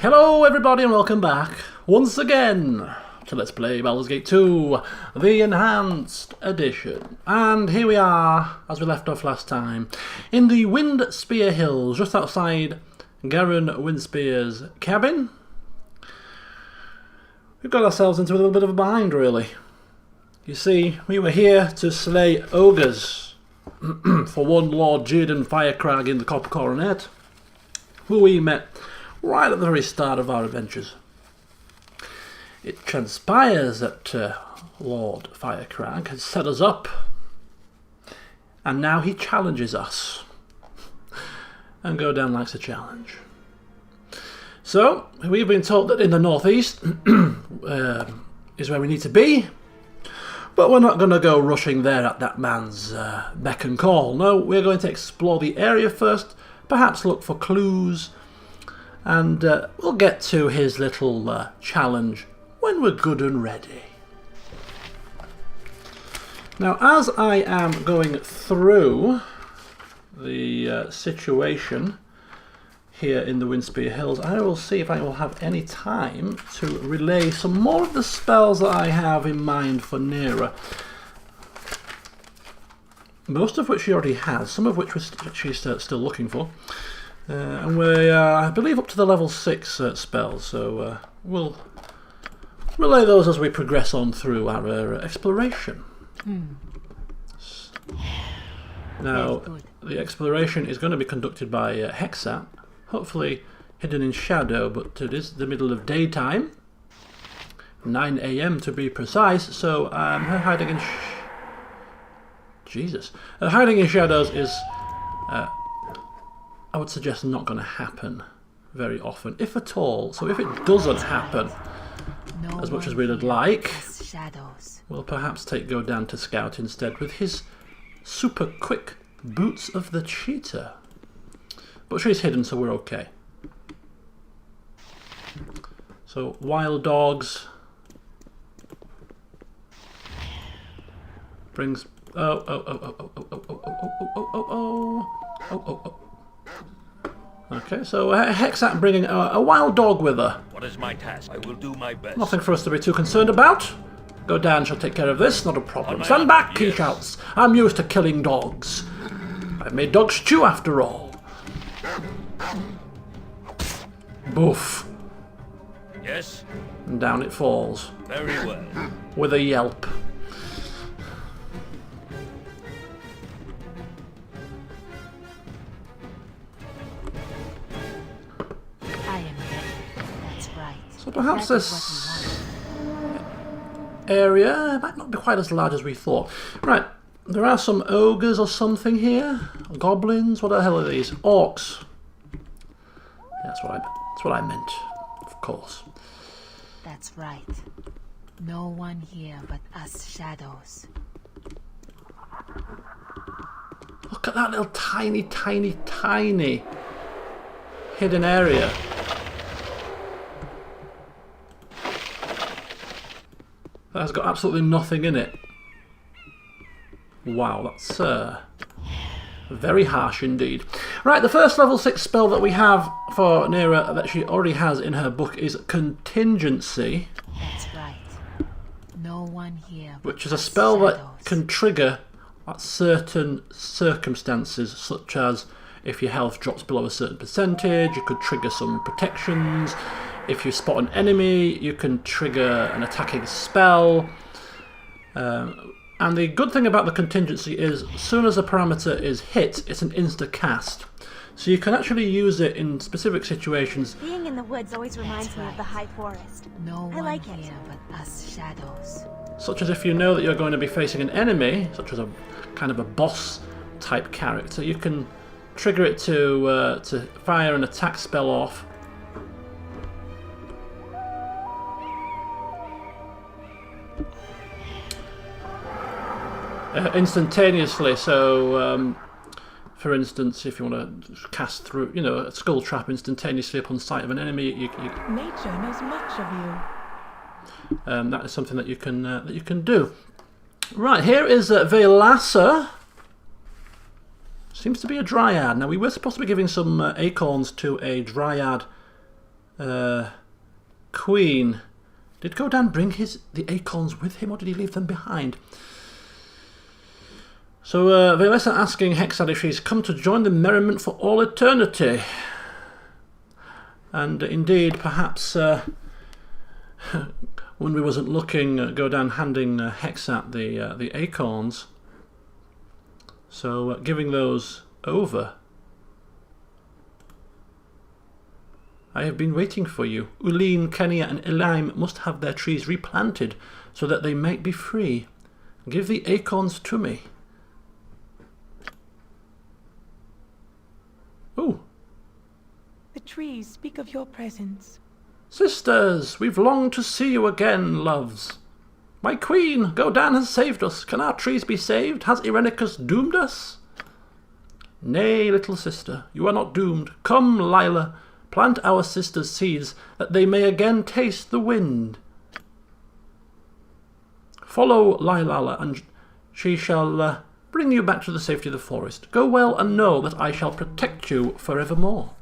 Hello everybody and welcome back once again to Let's Play Baldur's Gate 2, the Enhanced Edition. And here we are, as we left off last time, in the Windspear Hills, just outside Garen Windspear's cabin. We've got ourselves into a little bit of a bind, really. You see, we were here to slay ogres for one Lord Godan Firekraag in the Copper Coronet, who we met right at the very start of our adventures. It transpires that Lord Firkraag has set us up, and now he challenges us. And Godan likes a challenge. So, we've been told that in the northeast is where we need to be, but we're not going to go rushing there at that man's beck and call. No, we're going to explore the area first, perhaps look for clues, and we'll get to his little challenge when we're good and ready. Now, as I am going through the situation here in the Windspear Hills, I will see if I will have any time to relay some more of the spells that I have in mind for Nera. Most of which she already has, some of which she's still looking for. And we're, I believe, up to the level 6 spells, so we'll relay those as we progress on through our exploration. Now, the exploration is going to be conducted by Hexat, hopefully hidden in shadow, but it is the middle of daytime, 9 AM to be precise, so her hiding in hiding in shadows is I would suggest not going to happen very often, if at all. So if it doesn't happen as much as we'd like, we'll perhaps take Godan to scout instead with his super quick boots of the cheetah. But she's hidden, so we're okay. So wild dogs brings Okay, so Hexat bringing a wild dog with her. What is my task? I will do my best. Nothing for us to be too concerned about. Godan shall take care of this, not a problem. Stand back, he shouts. I'm used to killing dogs. I've made dog stew after all. Boof. Yes? And down it falls. Very well. With a yelp. So perhaps this area might not be quite as large as we thought. Right, there are some ogres or something here. Goblins, what the hell are these? Orcs. Yeah, that's what I meant, of course. That's right. No one here but us shadows. Look at that little tiny hidden area. That has got absolutely nothing in it. Wow, that's very harsh indeed. Right, the first level 6 spell that we have for Nera that she already has in her book is Contingency. That's right. No one here. Which is a spell that can trigger at certain circumstances, such as if your health drops below a certain percentage, you could trigger some protections. If you spot an enemy, you can trigger an attacking spell. And the good thing about the contingency is, as soon as a parameter is hit, it's an insta-cast. So you can actually use it in specific situations. Being in the woods always reminds me of the high forest. No I like one it. here but us shadows. Such as if you know that you're going to be facing an enemy, such as a kind of a boss-type character, you can trigger it to fire an attack spell off. Instantaneously, so for instance, if you want to cast through, a skull trap instantaneously upon sight of an enemy, nature knows much of you. That is something that you can do. Right, here is Velasa. Seems to be a dryad. Now, we were supposed to be giving some acorns to a dryad Queen. Did Godan bring the acorns with him, or did he leave them behind? So Velessa asking Hexad if she's come to join the merriment for all eternity. And indeed, perhaps when we wasn't looking, Godan handing Hexat the acorns. So giving those over. I have been waiting for you. Uline, Kenia and Elaim must have their trees replanted so that they might be free. Give the acorns to me. Oh. The trees speak of your presence. Sisters, we've longed to see you again, loves. My queen, Godan has saved us. Can our trees be saved? Has Irenicus doomed us? Nay, little sister, you are not doomed. Come, Lila, plant our sisters' seeds, that they may again taste the wind. Follow Lila, and she shall bring you back to the safety of the forest. Go well, and know that I shall protect you forevermore.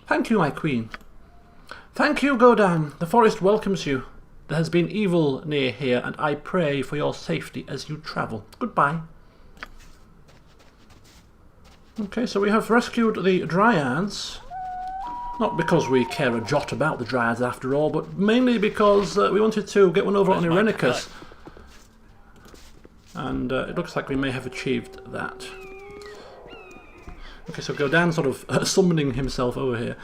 Thank you, my queen. Thank you, Godan. The forest welcomes you. There has been evil near here, and I pray for your safety as you travel. Goodbye. Okay, so we have rescued the Dryads. Not because we care a jot about the Dryads after all, but mainly because we wanted to get one over on Irenicus. And it looks like we may have achieved that. Okay, so Godan sort of summoning himself over here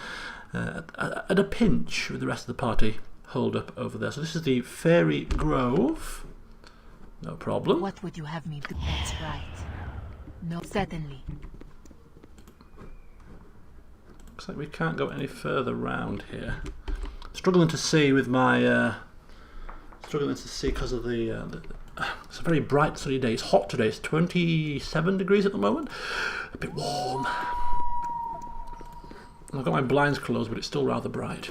at a pinch with the rest of the party holed up over there. So this is the Fairy Grove. No problem. What would you have me do? That's right. No, certainly. Looks like we can't go any further round here. Struggling to see with my... struggling to see because of the it's a very bright sunny day. It's hot today. It's 27 degrees at the moment. A bit warm. I've got my blinds closed, but it's still rather bright.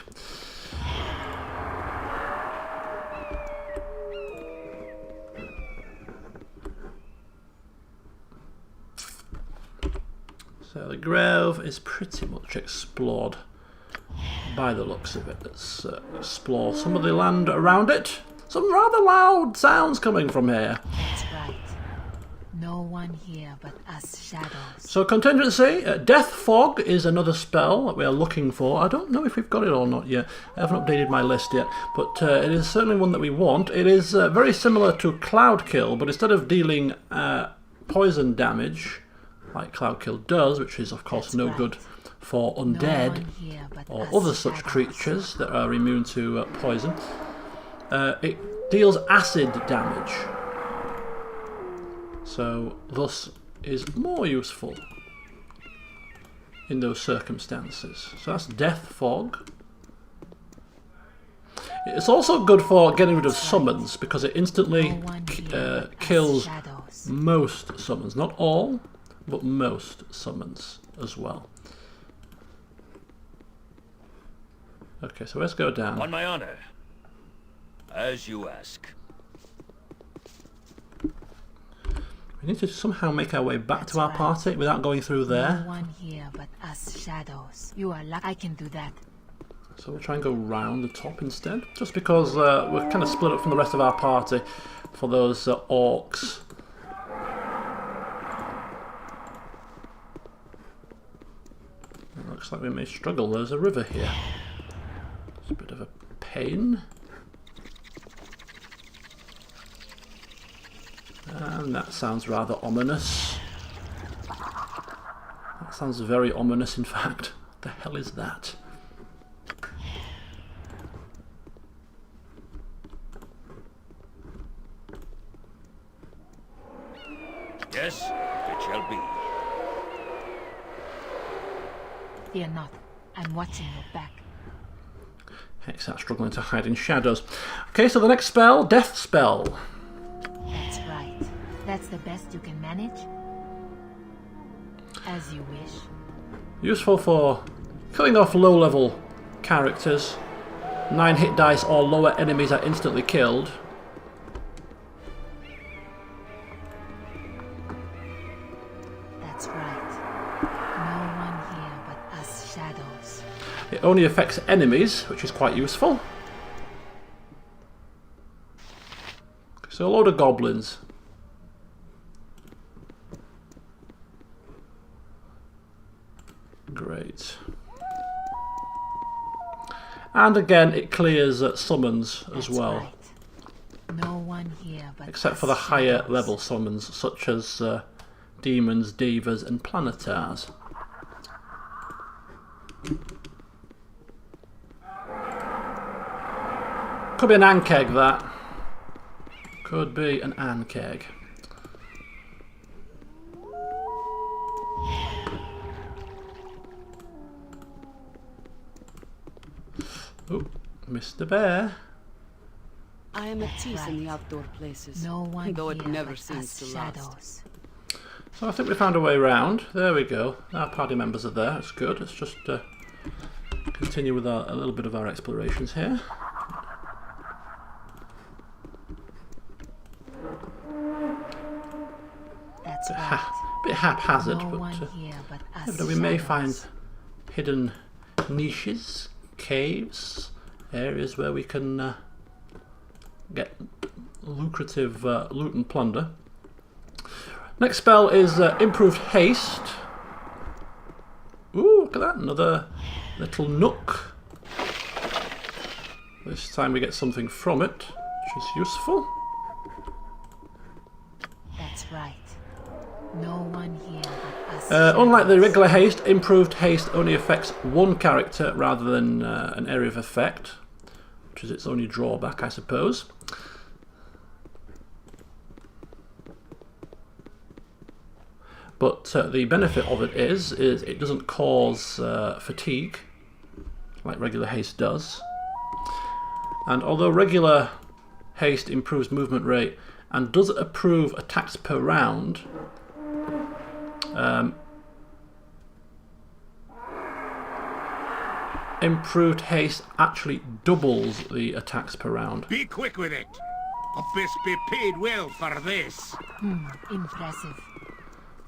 So the grove is pretty much explored by the looks of it. Let's explore some of the land around it. Some rather loud sounds coming from here. That's right. No one here but us shadows. So contingency, Death Fog is another spell that we are looking for. I don't know if we've got it or not yet. I haven't updated my list yet, but it is certainly one that we want. It is very similar to Cloud Kill, but instead of dealing poison damage, like Cloud Kill does, which is of course no good for undead or other such creatures that are immune to poison, it deals acid damage. So, thus, is more useful in those circumstances. So that's Death Fog. It's also good for getting rid of summons, because it instantly kills most summons. Not all, but most summons as well. Okay, so let's go down. On my honor. As you ask. We need to somehow make our way back to our party without going through there. No one here but us shadows. You are lucky. I can do that. So we'll try and go round the top instead, just because we're kind of split up from the rest of our party for those orcs. It looks like we may struggle. There's a river here. It's a bit of a pain. And that sounds rather ominous. That sounds very ominous, in fact. What the hell is that? Yes, it shall be. Fear not. I'm watching your back. Hexat struggling to hide in shadows. Okay, so the next spell, Death Spell. That's right. That's the best you can manage? As you wish. Useful for killing off low-level characters. 9 hit dice or lower enemies are instantly killed. That's right. No one here but us shadows. It only affects enemies, which is quite useful. So a load of goblins. Great. And again, it clears summons as well. Right. No one here but Except for us the higher shadows. level summons, such as demons, divas, and planetars. Could be an ankeg, that. Could be an ankeg. Oh, Mr. Bear. I am at That's peace in right. the outdoor places, No one though here it never but seems us to last. shadows. So I think we found a way around. There we go. Our party members are there. That's good. Let's just continue with a little bit of our explorations here. That's right. Bit haphazard, No but one here but us never know, we may find shadows. hidden niches, caves, areas where we can get lucrative loot and plunder. Next spell is Improved Haste. Ooh, look at that, another little nook. This time we get something from it, which is useful. That's right. No one here but us Unlike the shadows. regular haste, Improved Haste only affects one character rather than an area of effect, which is its only drawback, I suppose. But the benefit of it is it doesn't cause fatigue, like regular haste does. And although regular haste improves movement rate and does approve attacks per round, Improved Haste actually doubles the attacks per round. Be quick with it. I best be paid well for this. Impressive.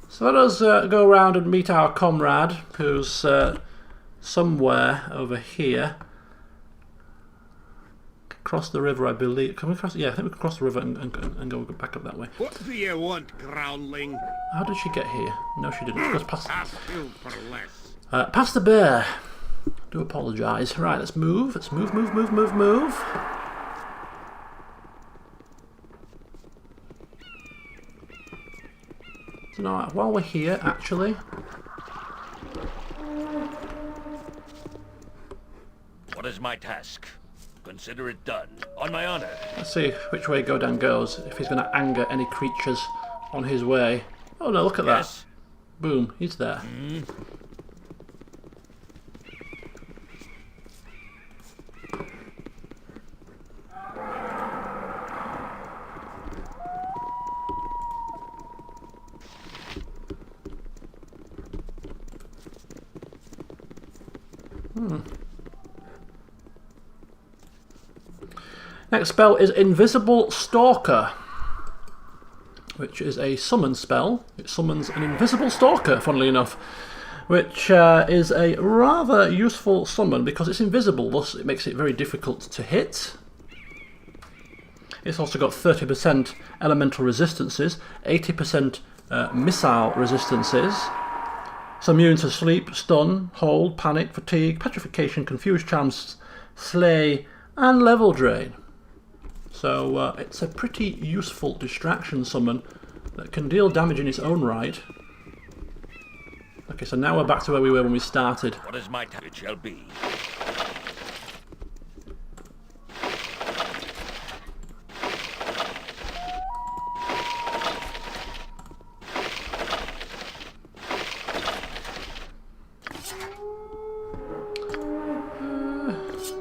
So let us go around and meet our comrade, who's somewhere over here. Cross the river, I believe. Can we cross? Yeah, I think we can cross the river and go back up that way. What do you want, groundling? How did she get here? No, she didn't. She goes past, Half killed for less. past the bear. Do apologise. Right, let's move. Let's move. So now, while we're here, actually, What is my task? Consider it done. On my honor. let's see which way Godan goes. If he's going to anger any creatures on his way. Oh no! Look at Yes. that. Boom! He's there. Next spell is Invisible Stalker, which is a summon spell. It summons an invisible stalker, funnily enough, which is a rather useful summon because it's invisible, thus it makes it very difficult to hit. It's also got 30% elemental resistances, 80% missile resistances. It's immune to sleep, stun, hold, panic, fatigue, petrification, confuse charms, slay, and level drain. So it's a pretty useful distraction summon that can deal damage in its own right. Okay, so now we're back to where we were when we started. What is my task? It shall be.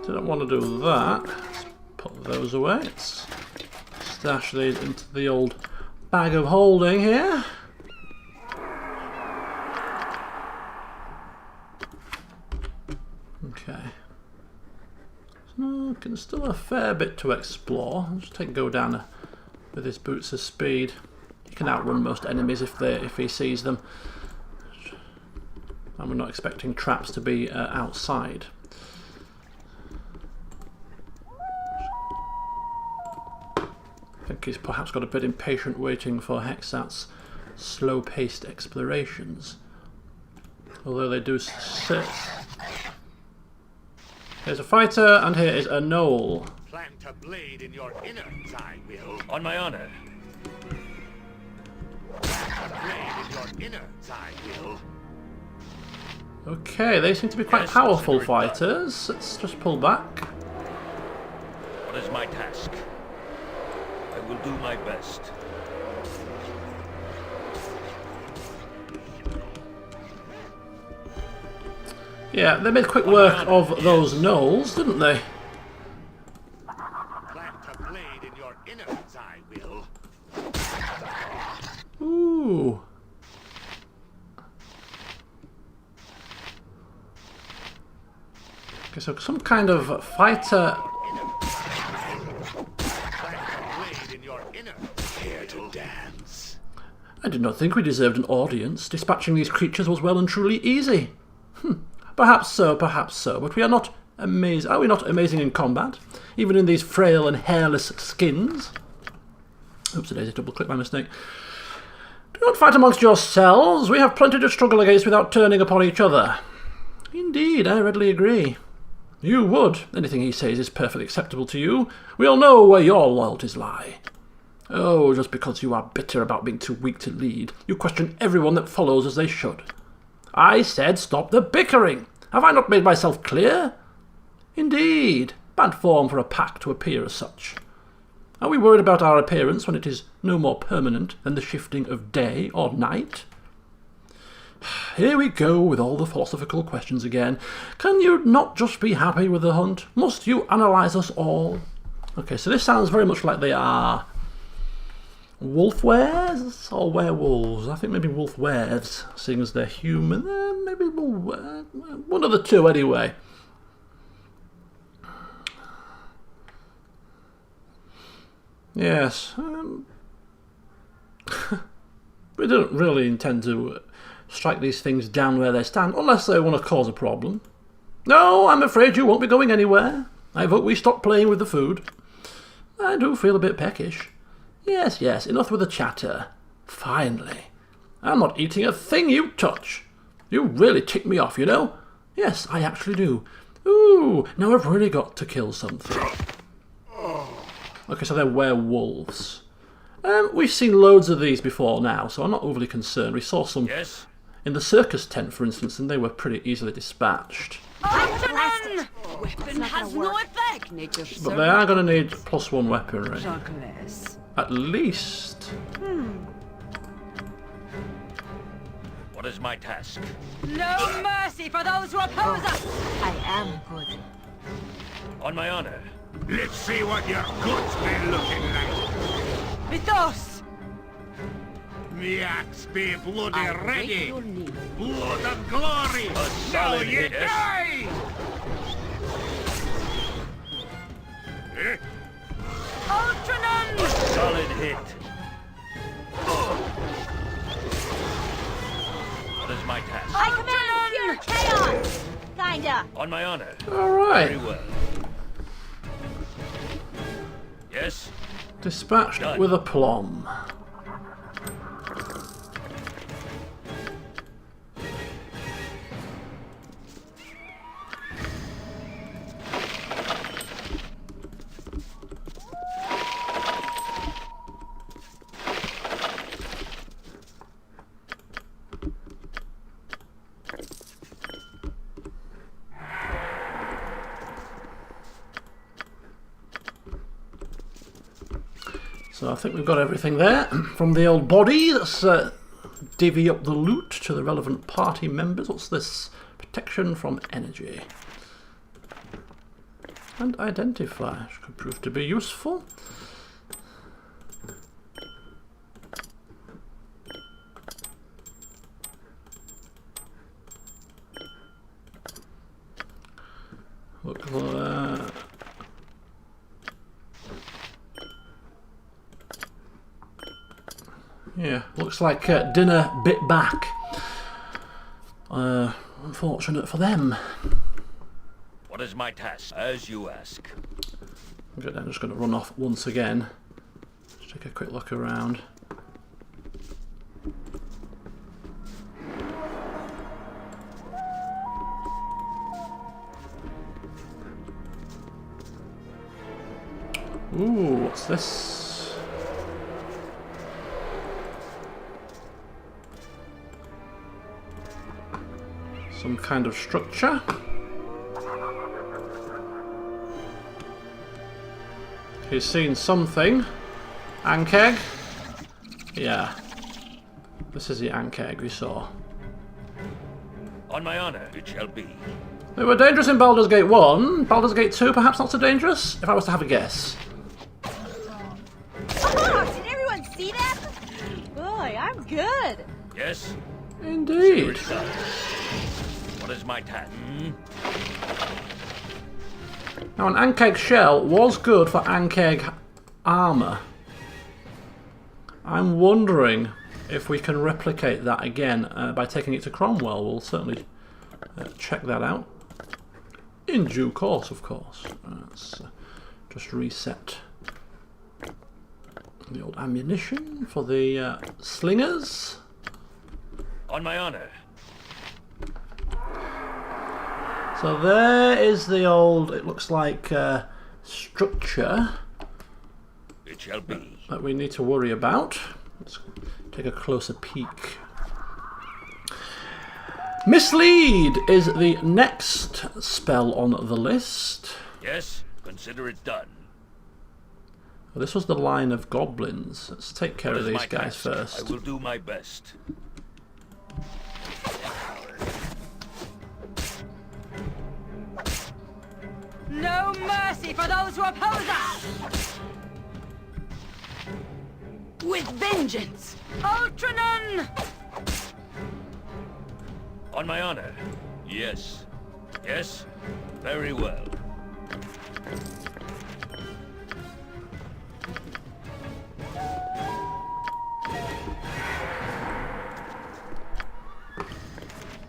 Didn't want to do that. Let's put those away. Let's stash these into the old bag of holding here. Okay. So there's still a fair bit to explore. I'll just take Godan with his boots of speed. He can outrun most enemies if he sees them. And we're not expecting traps to be outside. think he's perhaps got a bit impatient waiting for Hexat's slow-paced explorations. Although they do sit. Here's a fighter, and here is a gnoll. Plant a blade in your innards, I will. On my honor. Plant a blade in your innards, I will. Okay, they seem to be quite Yes, powerful consider it done. fighters. Let's just pull back. What is my task? I will do my best. Yeah, they made quick work of those gnolls, didn't they? Plant a blade in your innards, I will. Ooh. Okay, so some kind of fighter. Plant a blade in your innards. Here to dance. I did not think we deserved an audience. Dispatching these creatures was well and truly easy. Perhaps so, but we are not amazing. Are we not amazing in combat? Even in these frail and hairless skins? Oops, I double-clicked by mistake. Do not fight amongst yourselves. We have plenty to struggle against without turning upon each other. Indeed, I readily agree. You would. Anything he says is perfectly acceptable to you. We all know where your loyalties lie. Oh, just because you are bitter about being too weak to lead, you question everyone that follows as they should. I said stop the bickering. Have I not made myself clear? Indeed. Bad form for a pack to appear as such. Are we worried about our appearance when it is no more permanent than the shifting of day or night? Here we go with all the philosophical questions again. Can you not just be happy with the hunt? Must you analyse us all? Okay, so this sounds very much like they are wolf-wares or werewolves? I think maybe wolf-wares, seeing as they're human. Maybe one of the two anyway. Yes. We don't really intend to strike these things down where they stand, unless they want to cause a problem. No, I'm afraid you won't be going anywhere. I vote we stop playing with the food. I do feel a bit peckish. Yes, yes, enough with the chatter. Finally. I'm not eating a thing you touch. You really tick me off, you know. Yes, I actually do. Ooh, now I've really got to kill something. Okay, so they're werewolves. We've seen loads of these before now, so I'm not overly concerned. We saw some Yes? in the circus tent, for instance, and they were pretty easily dispatched. Weapon has no effect. Nature's But they are going to need +1 weaponry. Darkness. At least. What is my task? No mercy for those who oppose us. I am good. On my honor. Let's see what your goods been looking like. Mythos. Me axe be bloody I wait ready. your need. Blood of glory. Now solid you hit, yes. die. Ultranon. Solid hit. What is my task? I command pure chaos! Kinda. On my honor. All right. Very well. Yes? Dispatched Done. with aplomb. So I think we've got everything there from the old body. Let's divvy up the loot to the relevant party members. What's this? Protection from energy. And identify, which could prove to be useful. Look at that. Yeah, looks like dinner bit back. Unfortunate for them. What is my task? As you ask. I'm just going to run off once again. Let's take a quick look around. Ooh, what's this? Some kind of structure. He's seen something. Ankeg? Yeah. This is the Ankeg we saw. On my honor, it shall be. They were dangerous in Baldur's Gate 1. Baldur's Gate 2, perhaps not so dangerous, if I was to have a guess. Oh, did everyone see that? Boy, I'm good. Yes? Indeed. What is my task? Now, an Ankeg shell was good for Ankeg armour. I'm wondering if we can replicate that again by taking it to Cromwell. We'll certainly check that out. In due course, of course. Let's just reset the old ammunition for the slingers. On my honor. So there is the old, it looks like, structure It shall be. that we need to worry about. Let's take a closer peek. Mislead is the next spell on the list. Yes? Consider it done. Well, this was the line of goblins. Let's take care What of is these my guys task? first. I will do my best. No mercy for those who oppose us! With vengeance! Ultranon! On my honor. Yes. Yes? Very well.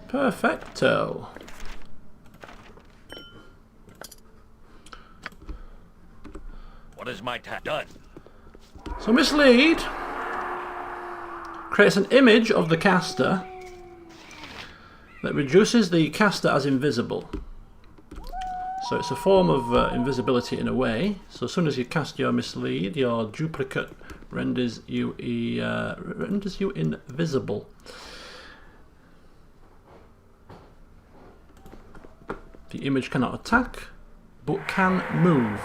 Perfecto. What is my task? Done. So Mislead creates an image of the caster that reduces the caster as invisible. So it's a form of invisibility in a way. So as soon as you cast your Mislead, your duplicate renders you invisible. The image cannot attack, but can move.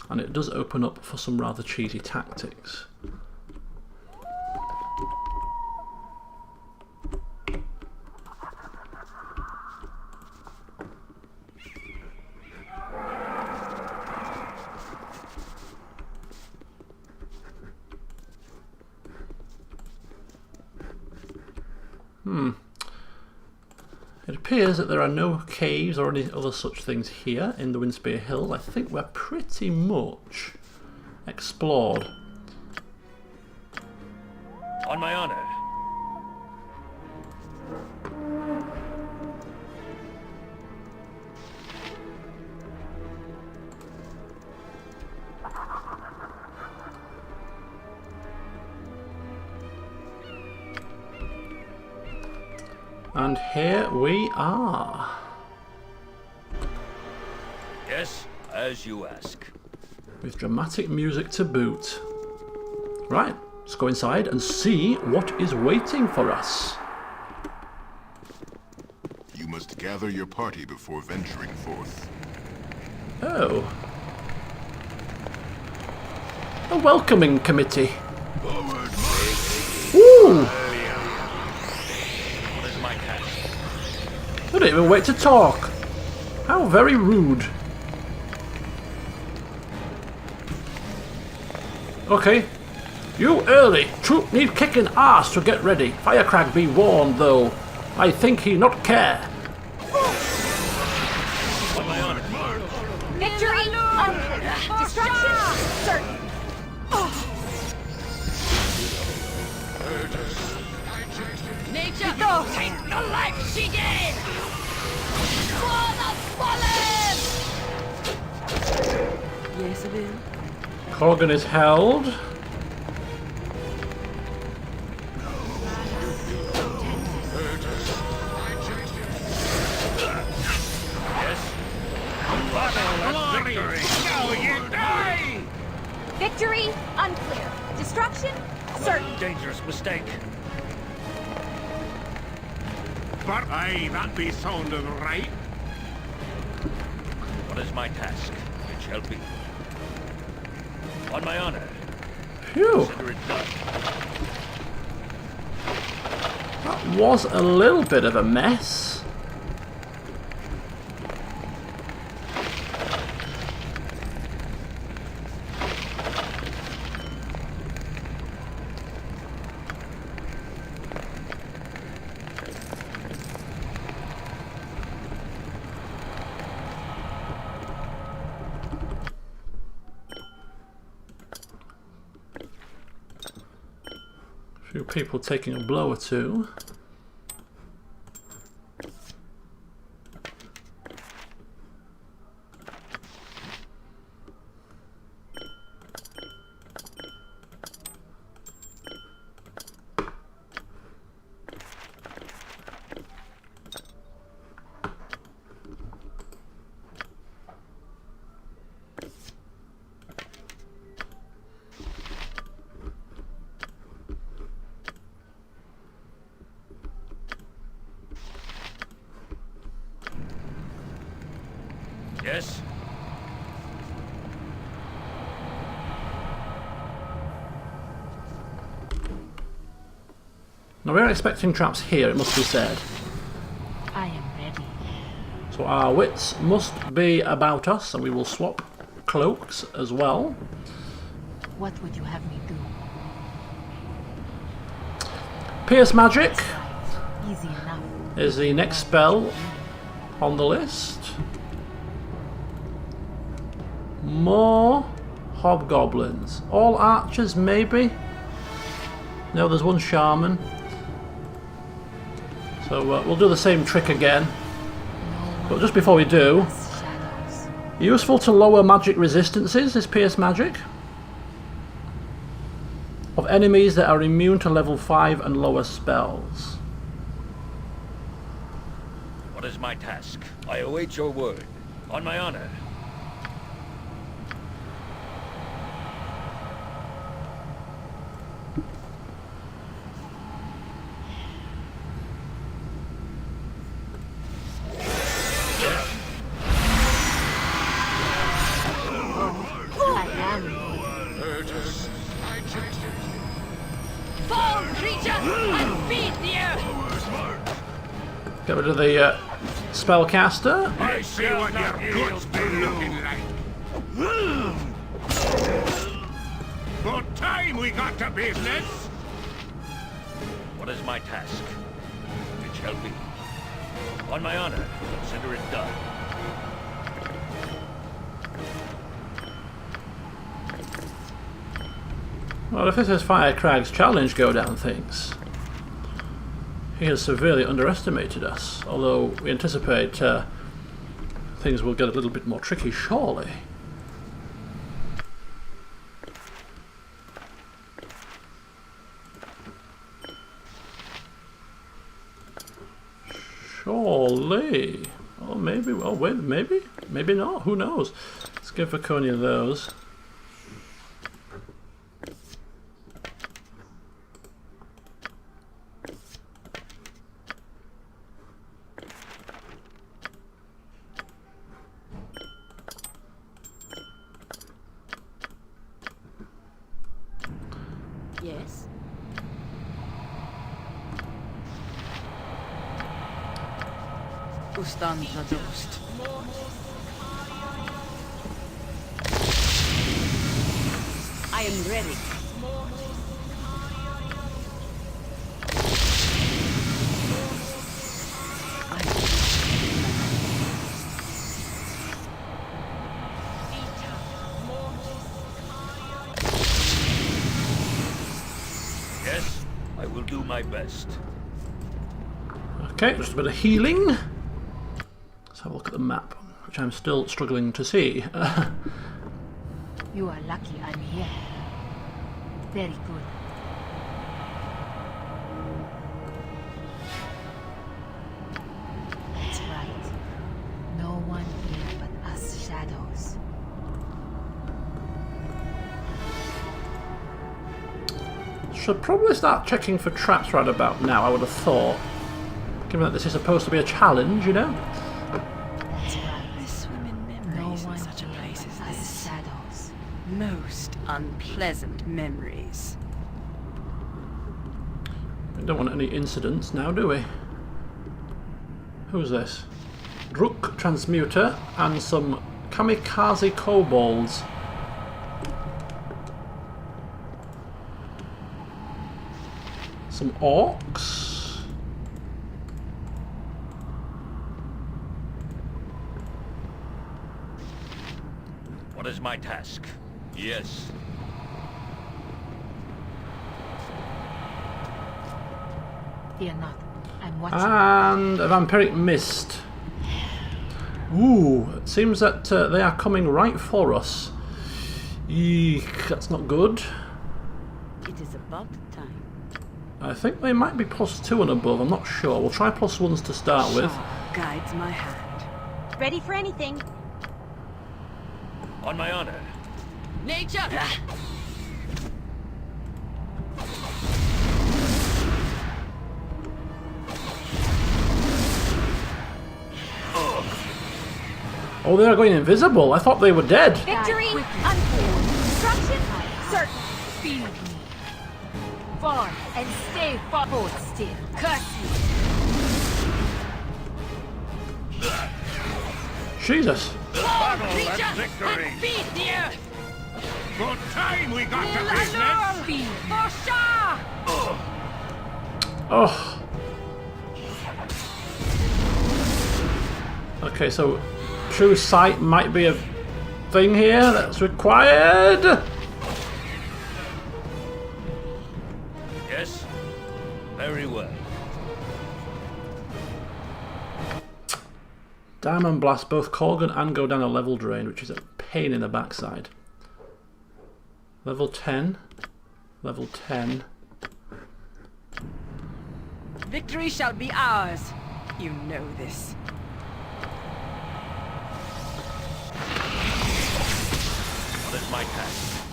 And it does open up for some rather cheesy tactics. It appears that there are no caves or any other such things here in the Windspear Hills. I think we're pretty much explored. On my honor. And here we are. Yes, as you ask. With dramatic music to boot. Right, let's go inside and see what is waiting for us. You must gather your party before venturing forth. Oh. A welcoming committee. Ooh! What is my task? They didn't even wait to talk. How very rude. Okay. You early. Troop need kicking ass to get ready. Firkraag be warned though. I think he not care. On my honor. Victory! Destruction! Certain. Nature, take the life she gave! For the fallen! Yes, it is. Kogan is held. Victory unclear. Destruction certain. Dangerous mistake. But aye, that be sounding right. What is my task? It shall be. On my honor. Phew. Consider it done. That was a little bit of a mess. Few people taking a blow or two. Yes? Now we're expecting traps here, it must be said. I am ready. So our wits must be about us, and we will swap cloaks as well. What would you have me do? Pierce Magic Easy enough. is the next spell on the list. More hobgoblins. All archers, maybe? No, there's one shaman. So we'll do the same trick again. But just before we do, Us shadows. useful to lower magic resistances is Pierce Magic. Of enemies that are immune to level 5 and lower spells. What is my task? I await your word. On my honor. I am Fall, creature, and beat the earth! Get rid of the spellcaster. I see what your guts be looking like. But time we got to business. What is my task? It shall be. On my honor, consider it done. Well, if this is Firkraag's challenge Godan thinks, he has severely underestimated us, although we anticipate things will get a little bit more tricky, surely. Surely. Oh, maybe. Oh, wait, maybe? Maybe not. Who knows? Let's give Vaconia those. Yes? Ustan zadost. I am ready. Yes, I will do my best. Okay, just a bit of healing. Let's have a look at the map, which I'm still struggling to see. You are lucky I'm here. Very good. That's right. No one here but us shadows. Should probably start checking for traps right about now, I would have thought. Given that this is supposed to be a challenge, you know? That's right. I swim in memories in such a place as us this. shadows. Most unpleasant memories. We don't want any incidents now, do we? Who's this? Druk Transmuter and some kamikaze kobolds. Some orcs. What is my task? Yes. Fear not. I'm watching. And a vampiric mist. Ooh, it seems that they are coming right for us. Eek, that's not good. It is about time. I think they might be +2 and above, I'm not sure. We'll try +1s to start with. Shaw guides my hand. Ready for anything. On my honor. Nature! Oh, they are going invisible. I thought they were dead. Victory unfold. Destruction certain. Feed me. Far and stay far. Hold still. Curse you. Jesus. Creature and victory. and feed the earth! Good time we got to Alone! business. Feed. For sure! Oh. Okay, so true sight might be a thing here that's required. Yes? Very well. Diamond Blast, both Corgan and Godan are level drained, which is a pain in the backside. Level 10. Level 10. Victory shall be ours. You know this. What is my task?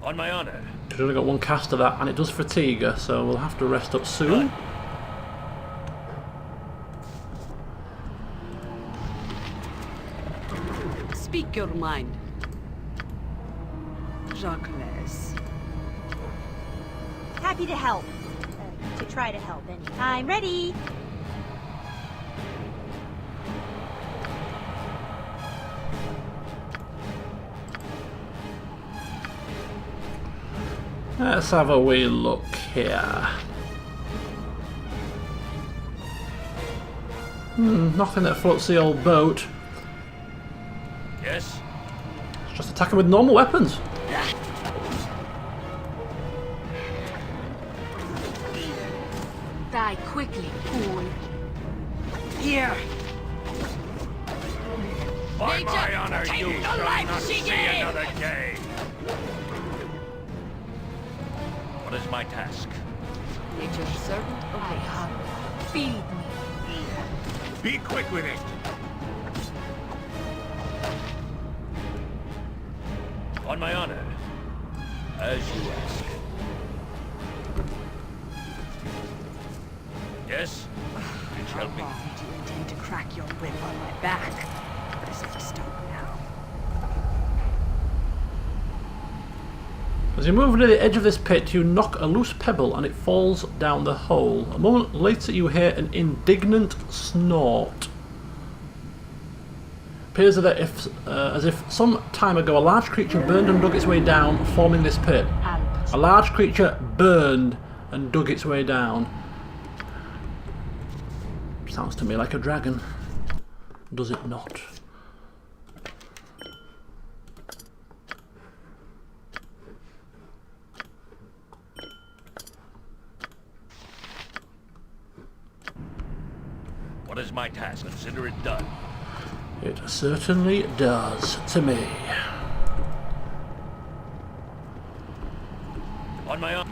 On my honor. We've only got one cast of that, and it does fatigue her, so we'll have to rest up soon. Speak your mind. Jacques. Happy to help. To try to help anytime. Ready. Let's have a wee look here. Nothing that floats the old boat. Yes? It's just attacking with normal weapons. Die quickly, fool. Here! By Nature, my honor, take you the shall life not she see gave! another day. What is my task? Nature's servant I obeys. hunger. Feed me. Be quick with it. On my honor. As you ask. Yes? It shall be. How long do you intend to crack your whip on my back? Press it to stop now. As you move near the edge of this pit, you knock a loose pebble and it falls down the hole. A moment later, you hear an indignant snort. Appears that as if some time ago a large creature burned and dug its way down, forming this pit. Albert. A large creature burned and dug its way down. Sounds to me like a dragon. Does it not? What is my task? Consider it done. It certainly does to me. On my own.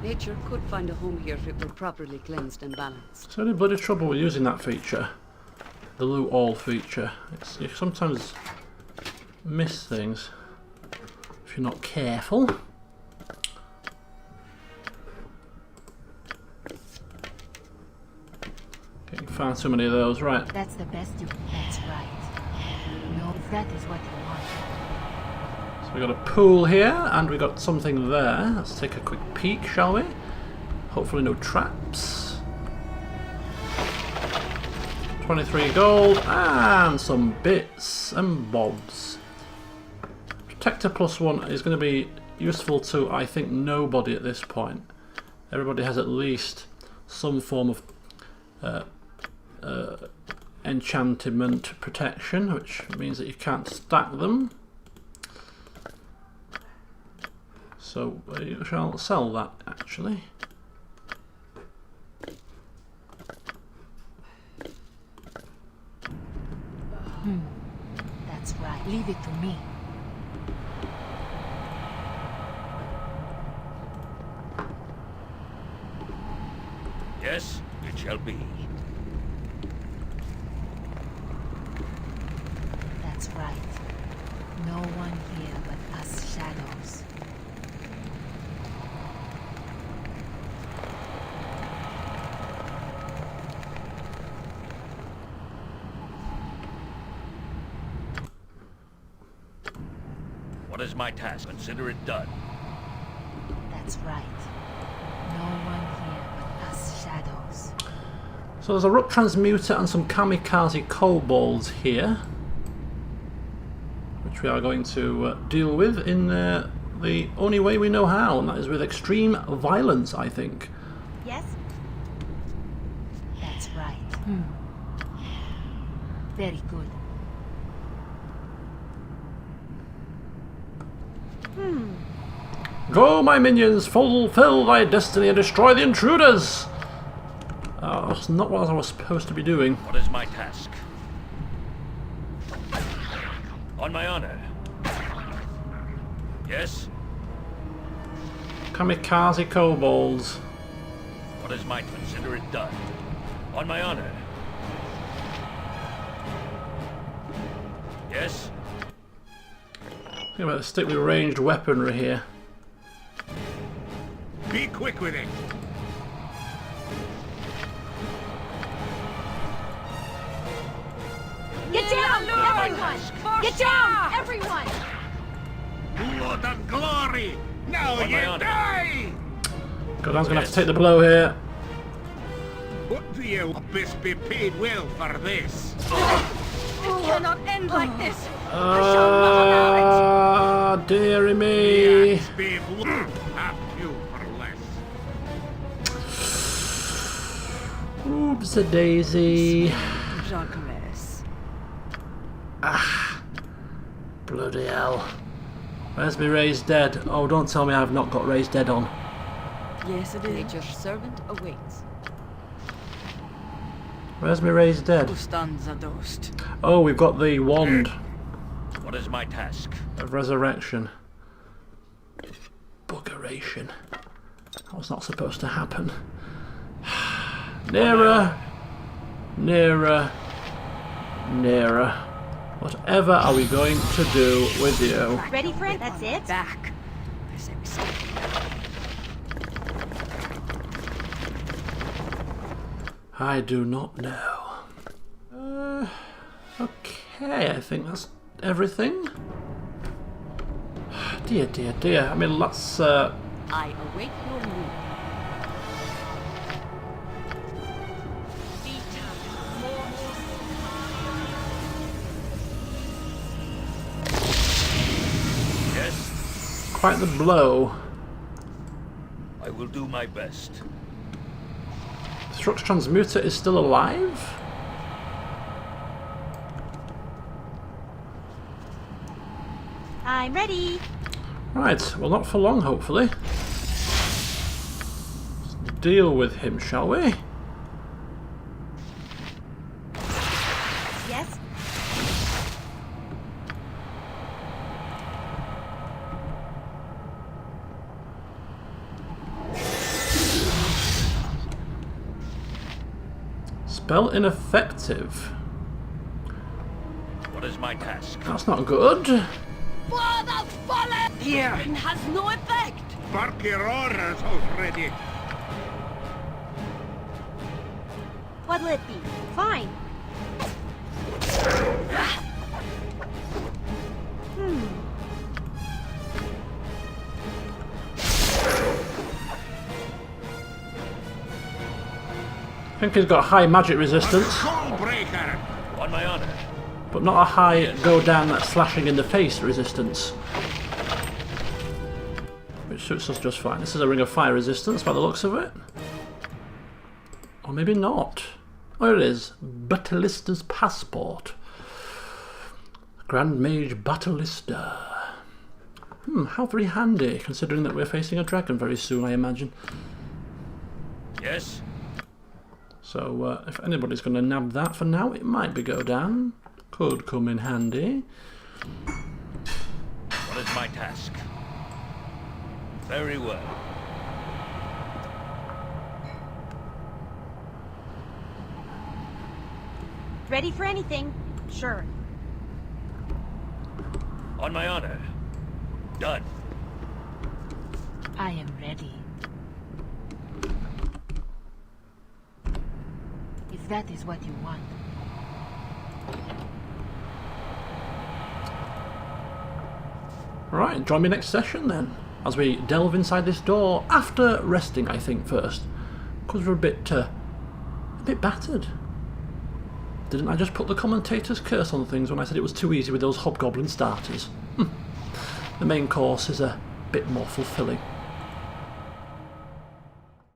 Nature could find a home here if it were properly cleansed and balanced. So any bloody trouble with using that feature, the loot all feature. You sometimes miss things if you're not careful. Getting far too many of those, right? That's the best you. That's right. No, if that is what you want. So we got a pool here, and we got something there. Let's take a quick peek, shall we? Hopefully no traps. 23 gold, and some bits and bobs. Protector +1 is going to be useful to, I think, nobody at this point. Everybody has at least some form of enchantment protection, which means that you can't stack them. So you shall sell that, actually. That's right. Leave it to me. Yes, it shall be. That's right. No one here but us shadows. What is my task? Consider it done. That's right. No one here but us shadows. So there's a rook transmuter and some kamikaze kobolds here, which we are going to deal with in the only way we know how, and that is with extreme violence, I think. Yes? That's right. Very good. Go, my minions, fulfill thy destiny and destroy the intruders! That's not what I was supposed to be doing. What is my task? On my honor. Yes? Kamikaze kobolds. What is my... Consider it done. On my honor. Yes? Think about the stick with ranged weaponry here. Be quick with it. Get down, everyone! Get down, everyone! Blood and glory! Now On you my honor. die! Godan's gonna have to take the blow here. What do you abyss be paid well for this? It cannot end like this. Ah, dearie me. Yes, be half you for less. Oops, a daisy. Progress. Bloody hell. Where's me raised dead? Oh, don't tell me I've not got raised dead on. Yes, it is. Nature's servant awaits. Where's me raised dead? Who stands a dust? Oh, we've got the wand What is my task? of resurrection. Buggeration. That was not supposed to happen. Nearer. Nearer. Nearer. Whatever are we going to do with you? Ready for it? That's it? Back. I say we stop. I do not know. Okay, I think that's everything. Dear, dear, dear. I mean, let's... I await your move. Yes? quite the blow. I will do my best. Strux Transmuter is still alive? I'm ready. Right, well not for long hopefully. Let's deal with him, shall we? Yes. Spell ineffective. What is my task? That's not good. For the fallen! Here has no effect! Bark your orders already. What'll it be? Fine. I think he's got high magic resistance, Soulbreaker. On my honor. but not a high Godan slashing in the face resistance. Which suits us just fine. This is a ring of fire resistance by the looks of it. Or maybe not. Oh, it is. Battalista's passport. Grand Mage Battlista. How very handy, considering that we're facing a dragon very soon, I imagine. Yes? So, if anybody's going to nab that for now, it might be Godan. Could come in handy. What is my task? Very well. Ready for anything? Sure. On my honor. Done. I am ready. If that is what you want. Right, join me next session then, as we delve inside this door, after resting, I think, first. Because we're a bit battered. Didn't I just put the commentator's curse on things when I said it was too easy with those hobgoblin starters? The main course is a bit more fulfilling.